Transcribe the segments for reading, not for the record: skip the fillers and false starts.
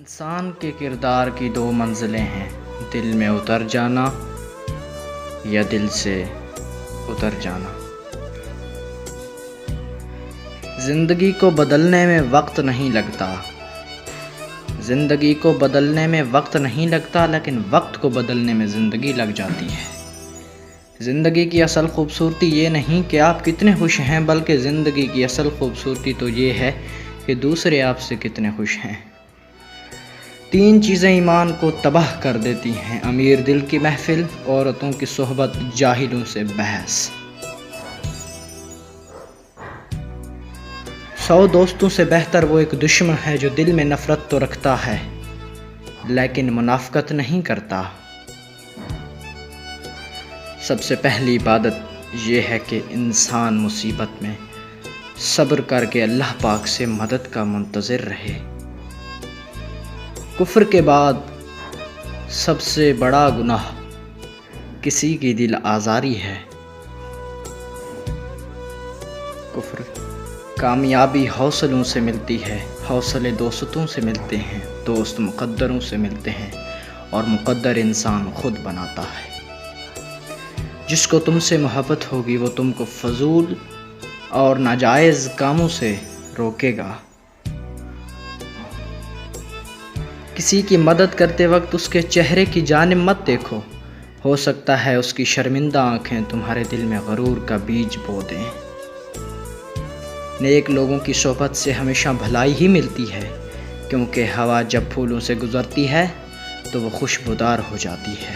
انسان کے کردار کی دو منزلیں ہیں، دل میں اتر جانا یا دل سے اتر جانا۔ زندگی کو بدلنے میں وقت نہیں لگتا، زندگی کو بدلنے میں وقت نہیں لگتا، لیکن وقت کو بدلنے میں زندگی لگ جاتی ہے۔ زندگی کی اصل خوبصورتی یہ نہیں کہ آپ کتنے خوش ہیں، بلکہ زندگی کی اصل خوبصورتی تو یہ ہے کہ دوسرے آپ سے کتنے خوش ہیں۔ تین چیزیں ایمان کو تباہ کر دیتی ہیں: امیر دل کی محفل، عورتوں کی صحبت، جاہلوں سے بحث۔ 100 دوستوں سے بہتر وہ ایک دشمن ہے جو دل میں نفرت تو رکھتا ہے لیکن منافقت نہیں کرتا۔ سب سے پہلی عبادت یہ ہے کہ انسان مصیبت میں صبر کر کے اللہ پاک سے مدد کا منتظر رہے۔ کفر کے بعد سب سے بڑا گناہ کسی کی دل آزاری ہے۔ کفر کامیابی حوصلوں سے ملتی ہے، حوصلے دوستوں سے ملتے ہیں، دوست مقدروں سے ملتے ہیں، اور مقدر انسان خود بناتا ہے۔ جس کو تم سے محبت ہوگی وہ تم کو فضول اور ناجائز کاموں سے روکے گا۔ کسی کی مدد کرتے وقت اس کے چہرے کی جانب مت دیکھو، ہو سکتا ہے اس کی شرمندہ آنکھیں تمہارے دل میں غرور کا بیج بو دیں۔ نیک لوگوں کی صحبت سے ہمیشہ بھلائی ہی ملتی ہے، کیونکہ ہوا جب پھولوں سے گزرتی ہے تو وہ خوشبودار ہو جاتی ہے۔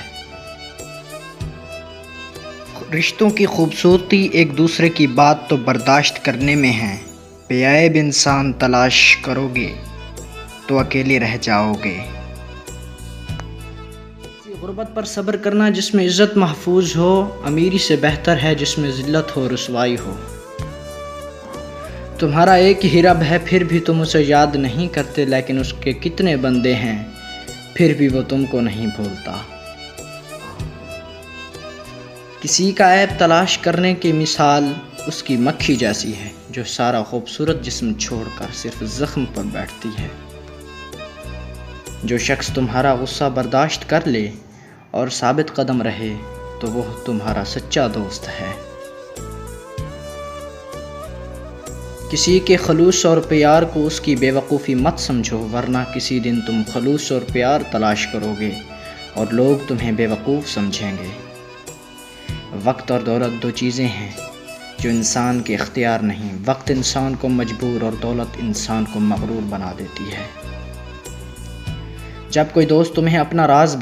رشتوں کی خوبصورتی ایک دوسرے کی بات تو برداشت کرنے میں ہے۔ بے عیب انسان تلاش کرو گے تو اکیلے رہ جاؤ گے۔ غربت پر صبر کرنا جس میں عزت محفوظ ہو، امیری سے بہتر ہے جس میں ذلت ہو، رسوائی ہو۔ تمہارا ایک ہی رب ہے پھر بھی تم اسے یاد نہیں کرتے، لیکن اس کے کتنے بندے ہیں پھر بھی وہ تم کو نہیں بھولتا۔ کسی کا عیب تلاش کرنے کی مثال اس کی مکھی جیسی ہے جو سارا خوبصورت جسم چھوڑ کر صرف زخم پر بیٹھتی ہے۔ جو شخص تمہارا غصہ برداشت کر لے اور ثابت قدم رہے تو وہ تمہارا سچا دوست ہے۔ کسی کے خلوص اور پیار کو اس کی بے وقوفی مت سمجھو، ورنہ کسی دن تم خلوص اور پیار تلاش کرو گے اور لوگ تمہیں بے وقوف سمجھیں گے۔ وقت اور دولت دو چیزیں ہیں جو انسان کے اختیار نہیں۔ وقت انسان کو مجبور اور دولت انسان کو مغرور بنا دیتی ہے۔ جب کوئی دوست تمہیں اپنا راز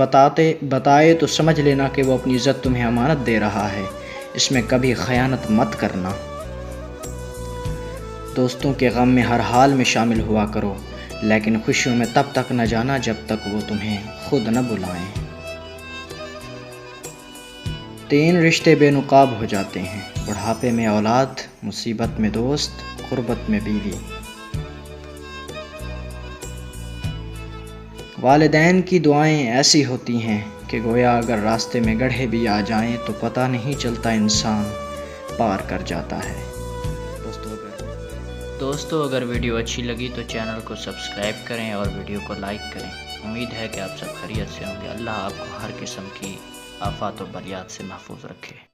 بتائے تو سمجھ لینا کہ وہ اپنی عزت تمہیں امانت دے رہا ہے، اس میں کبھی خیانت مت کرنا۔ دوستوں کے غم میں ہر حال میں شامل ہوا کرو، لیکن خوشیوں میں تب تک نہ جانا جب تک وہ تمہیں خود نہ بلائیں۔ 3 رشتے بے نقاب ہو جاتے ہیں: بڑھاپے میں اولاد، مصیبت میں دوست، غربت میں بیوی۔ والدین کی دعائیں ایسی ہوتی ہیں کہ گویا اگر راستے میں گڑھے بھی آ جائیں تو پتہ نہیں چلتا، انسان پار کر جاتا ہے۔ دوستو اگر ویڈیو اچھی لگی تو چینل کو سبسکرائب کریں اور ویڈیو کو لائک کریں۔ امید ہے کہ آپ سب خیریت سے ہوں گے۔ اللہ آپ کو ہر قسم کی آفات و بلیات سے محفوظ رکھے۔